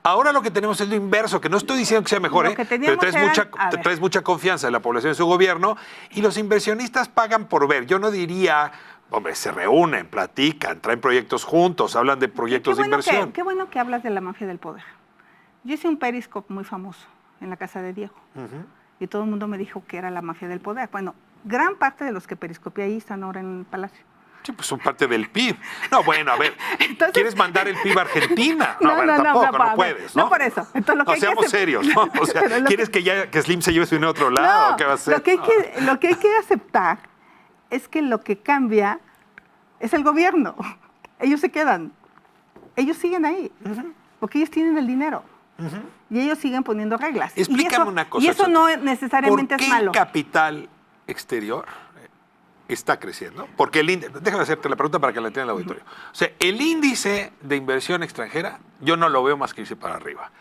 Ahora lo que tenemos es lo inverso, que no estoy diciendo que sea mejor, pero traes mucha confianza de la población en su gobierno y los inversionistas pagan por ver. Yo no diría, hombre, se reúnen, platican, traen proyectos juntos, hablan de proyectos de inversión. Qué bueno que hablas de la mafia del poder. Yo hice un Periscope muy famoso en la casa de Diego y todo el mundo me dijo que era la mafia del poder. Bueno, gran parte de los que periscopié ahí están ahora en el Palacio. Sí, pues son parte del PIB. No, bueno, a ver, entonces, ¿quieres mandar el PIB a Argentina? No, puedes, ¿no? No por eso. Entonces, no, seamos serios, ¿no? O sea, ¿quieres que Slim se lleve su dinero a otro lado? No, ¿qué va a hacer? Lo que hay que aceptar es que lo que cambia es el gobierno. Ellos se quedan. Ellos siguen ahí. Porque ellos tienen el dinero. Y ellos siguen poniendo reglas. Explícame una cosa. Y eso no necesariamente es malo. ¿Por qué el capital exterior está creciendo? Porque déjame hacerte la pregunta para que la entienda el auditorio. O sea, el índice de inversión extranjera, yo no lo veo más que irse para arriba.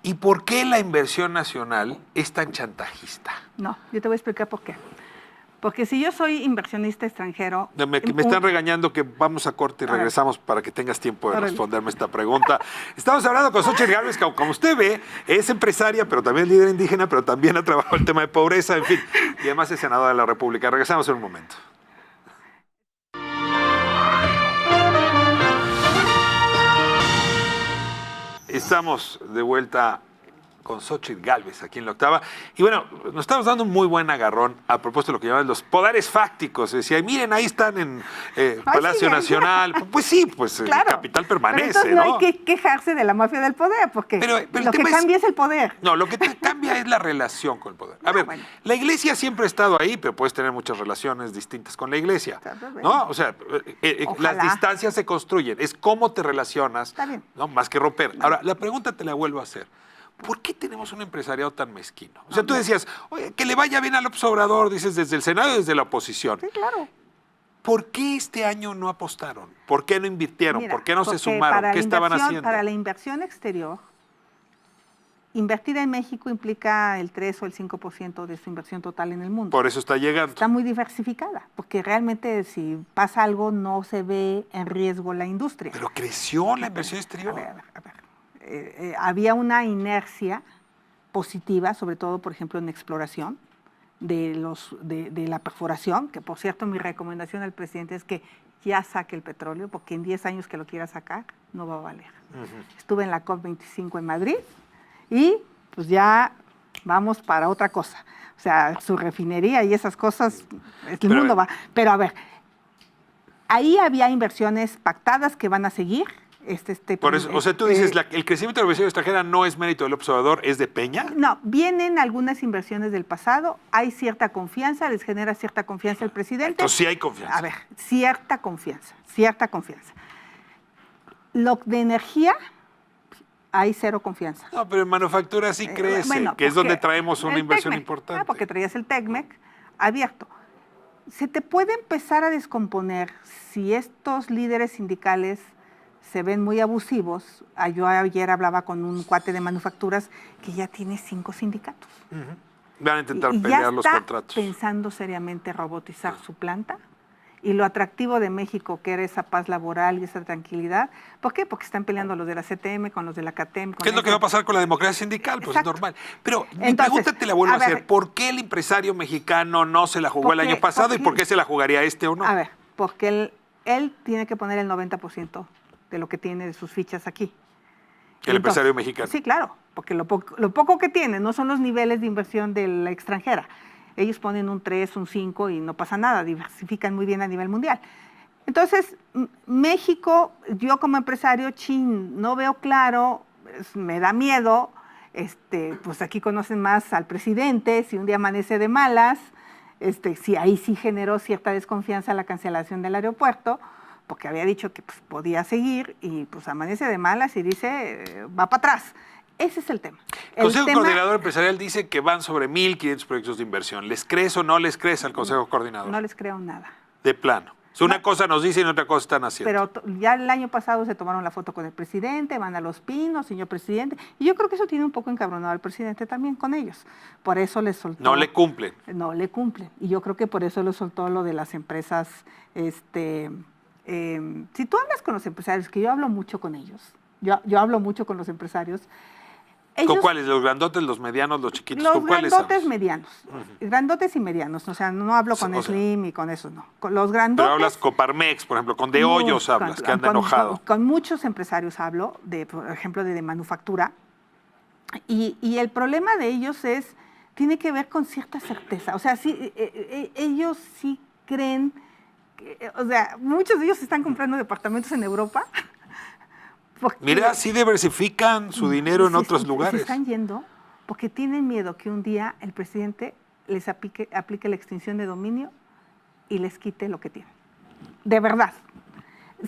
¿Y por qué la inversión nacional es tan chantajista? No, yo te voy a explicar por qué. Porque si yo soy inversionista extranjero... Me están regañando que vamos a corte y regresamos para que tengas tiempo de responderme esta pregunta. Estamos hablando con Xóchitl Gálvez, que como usted ve, es empresaria, pero también líder indígena, pero también ha trabajado el tema de pobreza, en fin. Y además es senadora de la República. Regresamos en un momento. Estamos de vuelta con Xóchitl Gálvez aquí en La Octava. Y bueno, nos estamos dando un muy buen agarrón a propósito de lo que llaman los poderes fácticos. Decía, miren, ahí están en Palacio Nacional. Pues sí, pues claro, el capital permanece, pero entonces no hay que quejarse de la mafia del poder, porque lo que cambia es el poder. No, lo que cambia es la relación con el poder. A ver, la iglesia siempre ha estado ahí, pero puedes tener muchas relaciones distintas con la iglesia, ¿no? O sea, las distancias se construyen. Es cómo te relacionas, ¿no? Más que romper. Ahora, la pregunta te la vuelvo a hacer. ¿Por qué tenemos un empresariado tan mezquino? O sea, tú decías, oye, que le vaya bien a López Obrador, dices, desde el Senado y desde la oposición. Sí, claro. ¿Por qué este año no apostaron? ¿Por qué no invirtieron? ¿Por qué no se sumaron? ¿Qué estaban haciendo? Para la inversión exterior, invertir en México implica el 3 o el 5% de su inversión total en el mundo. Por eso está llegando. Está muy diversificada, porque realmente si pasa algo no se ve en riesgo la industria. Pero creció la inversión exterior. A ver. Había una inercia positiva, sobre todo, por ejemplo, en exploración, de la perforación, que por cierto mi recomendación al presidente es que ya saque el petróleo, porque en 10 años que lo quiera sacar no va a valer. Estuve en la COP25 en Madrid y pues ya vamos para otra cosa. O sea, su refinería y esas cosas, el mundo va. Pero a ver, ahí había inversiones pactadas que van a seguir. Por eso, o sea, tú dices, el crecimiento de la inversión extranjera no es mérito del observador, ¿es de Peña? No, vienen algunas inversiones del pasado, hay cierta confianza, les genera cierta confianza el presidente. Entonces sí hay confianza. A ver, cierta confianza. Lo de energía, hay cero confianza. No, pero en manufactura sí crece, bueno, que es donde traemos una inversión importante. Porque traías el TECMEC abierto. Se te puede empezar a descomponer si estos líderes sindicales se ven muy abusivos. Yo ayer hablaba con un cuate de manufacturas que ya tiene 5 sindicatos. Van a intentar pelear los contratos. Ya está pensando seriamente robotizar su planta. Y lo atractivo de México, que era esa paz laboral y esa tranquilidad. ¿Por qué? Porque están peleando los de la CTM con los de la CATEM. ¿Qué es lo que va a pasar con la democracia sindical? Pues es normal. Pero mi pregunta te la vuelvo a hacer. ¿Por qué el empresario mexicano no se la jugó el año pasado y por qué se la jugaría este o no? A ver, porque él tiene que poner el 90% de lo que tiene de sus fichas aquí. El empresario mexicano. Sí, claro, porque lo poco que tiene no son los niveles de inversión de la extranjera. Ellos ponen un 3, un 5 y no pasa nada, diversifican muy bien a nivel mundial. Entonces, México, yo como empresario, no veo claro, me da miedo, pues aquí conocen más al presidente, si un día amanece de malas, si ahí sí generó cierta desconfianza la cancelación del aeropuerto, porque había dicho que pues, podía seguir y pues amanece de malas y dice, va para atrás. Ese es el tema. El Consejo Coordinador Empresarial dice que van sobre 1,500 proyectos de inversión. ¿Les crees o no les crees al Consejo Coordinador? No les creo nada. De plano. Una cosa nos dicen y otra cosa están haciendo. Pero ya el año pasado se tomaron la foto con el presidente, van a Los Pinos, señor presidente, y yo creo que eso tiene un poco encabronado al presidente también con ellos. Por eso les soltó. No le cumplen. No le cumplen. Y yo creo que por eso le soltó lo de las empresas. Si tú hablas con los empresarios, que yo hablo mucho con ellos, yo hablo mucho con los empresarios. ¿Con cuáles? ¿Los grandotes, los medianos, los chiquitos? Los ¿Con cuáles grandotes medianos. Grandotes y medianos. O sea, no hablo con Slim y con eso, no. Con los grandotes. Pero hablas con Parmex, por ejemplo, con De Hoyos hablas, que anda enojado. Con muchos empresarios hablo, por ejemplo, de manufactura. Y el problema de ellos tiene que ver con cierta certeza. O sea, sí, ellos sí creen, o sea, muchos de ellos están comprando departamentos en Europa. Mira, sí diversifican su dinero en otros lugares. Se están yendo porque tienen miedo que un día el presidente les aplique la extinción de dominio y les quite lo que tienen. De verdad.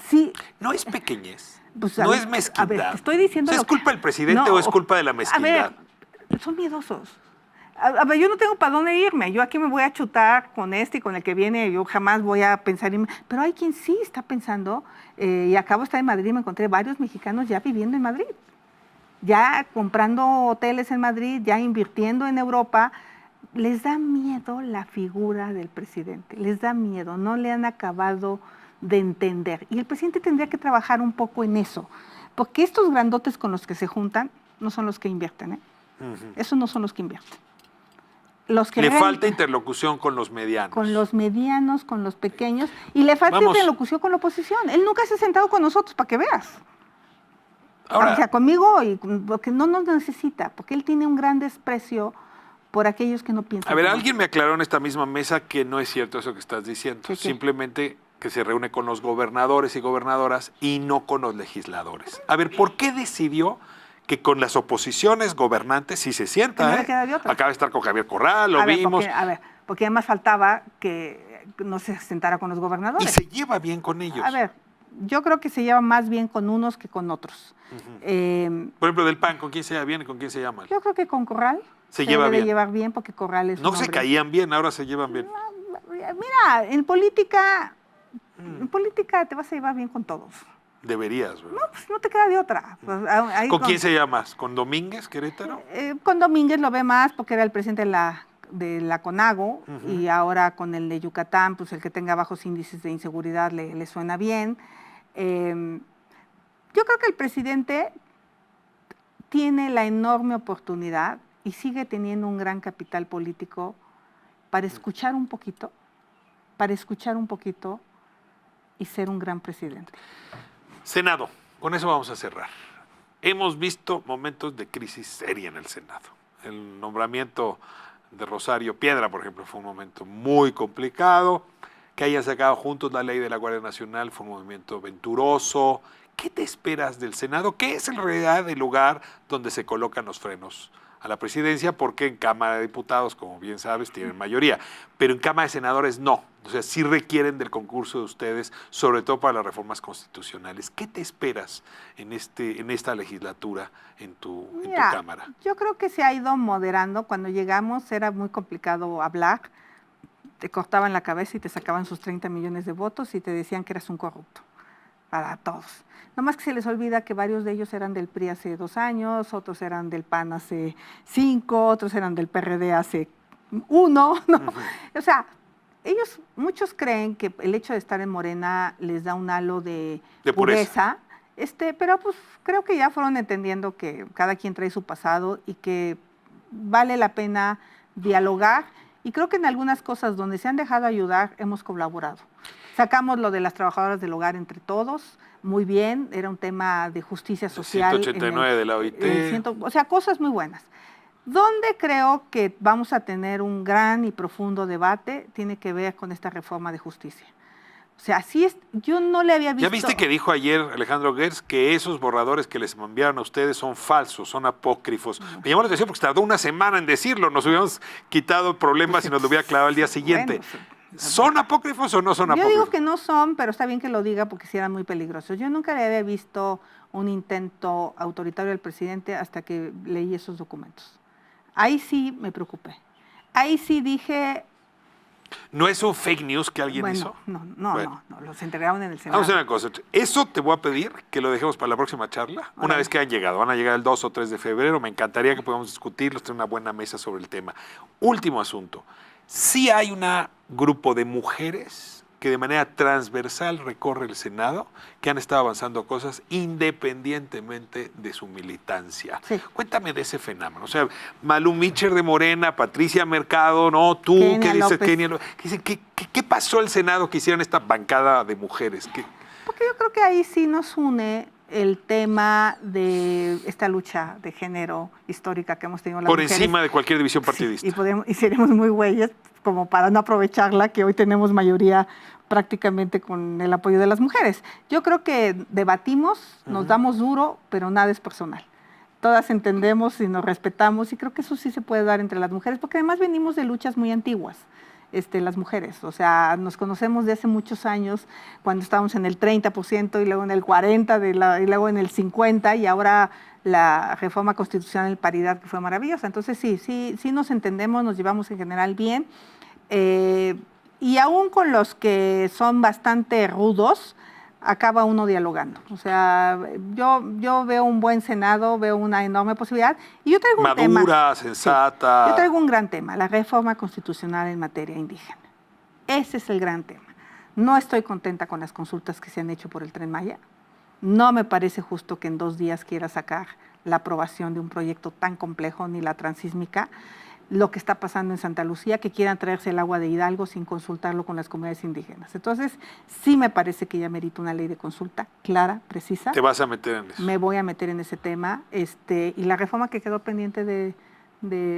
Sí. No es pequeñez. Pues, no es mezquindad. A ver, te estoy diciendo ¿Es culpa del presidente o es culpa de la mezquindad? A ver, son miedosos. A ver, yo no tengo para dónde irme. Yo aquí me voy a chutar con y con el que viene. Yo jamás voy a pensar en... Pero hay quien sí está pensando, y acabo de estar en Madrid y me encontré varios mexicanos ya viviendo en Madrid. Ya comprando hoteles en Madrid, ya invirtiendo en Europa. Les da miedo la figura del presidente. Les da miedo. No le han acabado de entender. Y el presidente tendría que trabajar un poco en eso. Porque estos grandotes con los que se juntan no son los que invierten. Esos no son los que invierten. Le falta interlocución con los medianos. Con los medianos, con los pequeños. Y le falta interlocución con la oposición. Él nunca se ha sentado con nosotros, para que veas. Ahora, o sea, conmigo, porque no nos necesita, porque él tiene un gran desprecio por aquellos que no piensan. A ver, alguien me aclaró en esta misma mesa que no es cierto eso que estás diciendo. ¿Qué? Simplemente que se reúne con los gobernadores y gobernadoras y no con los legisladores. A ver, ¿por qué decidió que con las oposiciones gobernantes sí se sienta? No le queda de otra. Acaba de estar con Javier Corral, lo vimos. Porque además faltaba que no se sentara con los gobernadores. Y se lleva bien con ellos. A ver, yo creo que se lleva más bien con unos que con otros. Por ejemplo, del PAN, ¿con quién se lleva bien y con quién se lleva mal? Yo creo que con Corral se lleva debe bien. Llevar bien porque Corral es no se caían bien, ahora se llevan bien. Mira, en política te vas a llevar bien con todos. Deberías, ¿verdad? No, pues no te queda de otra. Pues, ¿Con quién se lleva más? ¿Con Domínguez, Querétaro? Con Domínguez lo ve más porque era el presidente de la CONAGO y ahora con el de Yucatán, pues el que tenga bajos índices de inseguridad le suena bien. Yo creo que el presidente tiene la enorme oportunidad y sigue teniendo un gran capital político para escuchar un poquito y ser un gran presidente. Senado, con eso vamos a cerrar. Hemos visto momentos de crisis seria en el Senado. El nombramiento de Rosario Piedra, por ejemplo, fue un momento muy complicado. Que hayan sacado juntos la ley de la Guardia Nacional fue un movimiento venturoso. ¿Qué te esperas del Senado? ¿Qué es en realidad el lugar donde se colocan los frenos a la presidencia? Porque en Cámara de Diputados, como bien sabes, tienen mayoría, pero en Cámara de Senadores no. O sea, sí requieren del concurso de ustedes, sobre todo para las reformas constitucionales. ¿Qué te esperas en esta legislatura en tu Cámara? Yo creo que se ha ido moderando. Cuando llegamos era muy complicado hablar. Te cortaban la cabeza y te sacaban sus 30 millones de votos y te decían que eras un corrupto, para todos. Nomás que se les olvida que varios de ellos eran del PRI hace 2 años, otros eran del PAN hace 5, otros eran del PRD hace 1, ¿no? O sea, muchos creen que el hecho de estar en Morena les da un halo de pureza, pero pues creo que ya fueron entendiendo que cada quien trae su pasado y que vale la pena dialogar. Y creo que en algunas cosas donde se han dejado ayudar hemos colaborado. Sacamos lo de las trabajadoras del hogar entre todos, muy bien, era un tema de justicia social. 189 de la OIT. O sea, cosas muy buenas. Donde creo que vamos a tener un gran y profundo debate tiene que ver con esta reforma de justicia. O sea, así es, yo no le había visto... ¿Ya viste que dijo ayer Alejandro Gertz que esos borradores que les enviaron a ustedes son falsos, son apócrifos? Me llamó la atención porque tardó una semana en decirlo, nos hubiéramos quitado problemas y nos lo hubiera clavado al día siguiente. Bueno, ¿son apócrifos o no son apócrifos? Yo digo que no son, pero está bien que lo diga porque sí eran muy peligrosos. Yo nunca le había visto un intento autoritario del presidente hasta que leí esos documentos. Ahí sí me preocupé. Ahí sí dije... ¿No es un fake news que alguien hizo? No, los entregaron en el Senado. Vamos a hacer una cosa. Eso te voy a pedir que lo dejemos para la próxima charla, una vez que hayan llegado. Van a llegar el 2 o 3 de febrero. Me encantaría que podamos discutirlos, tener una buena mesa sobre el tema. Último asunto. Sí hay un grupo de mujeres que de manera transversal recorre el Senado, que han estado avanzando cosas independientemente de su militancia. Sí. Cuéntame de ese fenómeno. O sea, Malú Micher de Morena, Patricia Mercado, ¿no? Tú, ¿qué dices? ¿Qué pasó el Senado que hicieron esta bancada de mujeres? Porque yo creo que ahí sí nos une el tema de esta lucha de género histórica que hemos tenido las mujeres. Por encima de cualquier división partidista. Sí, y seremos muy güeyes como para no aprovecharla, que hoy tenemos mayoría prácticamente con el apoyo de las mujeres. Yo creo que debatimos, nos damos duro, pero nada es personal. Todas entendemos y nos respetamos y creo que eso sí se puede dar entre las mujeres, porque además venimos de luchas muy antiguas. Las mujeres, o sea, nos conocemos de hace muchos años, cuando estábamos en el 30% y luego en el 40% y luego en el 50% y ahora la reforma constitucional de paridad que fue maravillosa. Entonces sí nos entendemos, nos llevamos en general bien y aún con los que son bastante rudos, acaba uno dialogando. O sea, yo veo un buen Senado, veo una enorme posibilidad. Y yo traigo un tema. Madura, sensata. Sí, yo traigo un gran tema, la reforma constitucional en materia indígena. Ese es el gran tema. No estoy contenta con las consultas que se han hecho por el Tren Maya. No me parece justo que en 2 días quiera sacar la aprobación de un proyecto tan complejo, ni la transísmica. Lo que está pasando en Santa Lucía, que quieran traerse el agua de Hidalgo sin consultarlo con las comunidades indígenas. Entonces, sí me parece que ya merita una ley de consulta clara, precisa. ¿Te vas a meter en eso? Me voy a meter en ese tema. Y la reforma que quedó pendiente de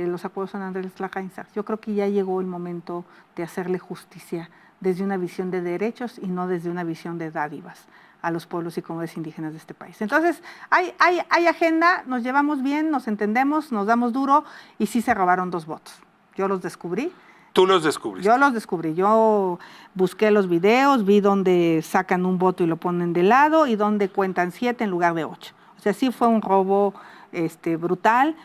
los acuerdos San Andrés Tlajainza. Yo creo que ya llegó el momento de hacerle justicia desde una visión de derechos y no desde una visión de dádivas a los pueblos y comunidades indígenas de este país. Entonces, hay agenda, nos llevamos bien, nos entendemos, nos damos duro y sí se robaron 2 votos. Yo los descubrí. ¿Tú los descubriste? Yo los descubrí. Yo busqué los videos, vi dónde sacan un voto y lo ponen de lado y dónde cuentan 7 en lugar de 8. O sea, sí fue un robo brutal.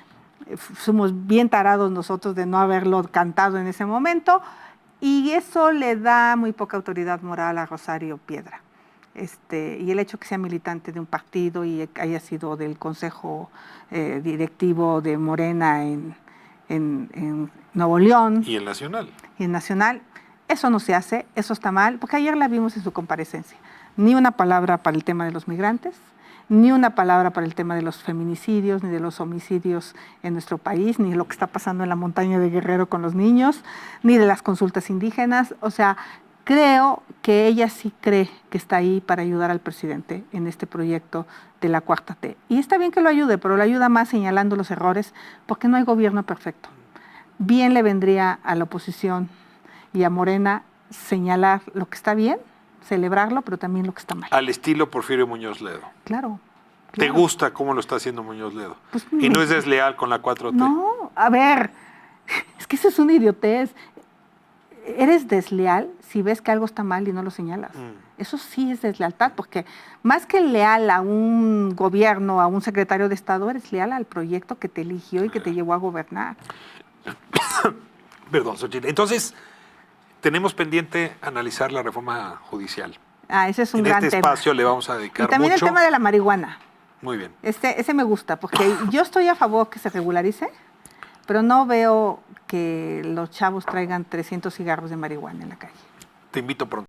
Somos bien tarados nosotros de no haberlo cantado en ese momento y eso le da muy poca autoridad moral a Rosario Piedra. Y el hecho que sea militante de un partido y haya sido del Consejo Directivo de Morena en Nuevo León. Y el Nacional. Y el Nacional. Eso no se hace, eso está mal, porque ayer la vimos en su comparecencia. Ni una palabra para el tema de los migrantes, ni una palabra para el tema de los feminicidios, ni de los homicidios en nuestro país, ni de lo que está pasando en la montaña de Guerrero con los niños, ni de las consultas indígenas. O sea, creo que ella sí cree que está ahí para ayudar al presidente en este proyecto de la Cuarta T. Y está bien que lo ayude, pero lo ayuda más señalando los errores, porque no hay gobierno perfecto. Bien le vendría a la oposición y a Morena señalar lo que está bien, celebrarlo, pero también lo que está mal. Al estilo Porfirio Muñoz Ledo. Claro. ¿Te gusta cómo lo está haciendo Muñoz Ledo? Pues, y no es desleal con la 4T. No, a ver, es que eso es una idiotez. Eres desleal si ves que algo está mal y no lo señalas. Eso sí es deslealtad, porque más que leal a un gobierno, a un secretario de Estado, eres leal al proyecto que te eligió y que te llevó a gobernar. Perdón, Xochitl. Entonces, tenemos pendiente analizar la reforma judicial. Ese es un gran tema. En este espacio le vamos a dedicar y también mucho. El tema de la marihuana. Muy bien. Ese me gusta, porque yo estoy a favor que se regularice, pero no veo que los chavos traigan 300 cigarros de marihuana en la calle. Te invito pronto.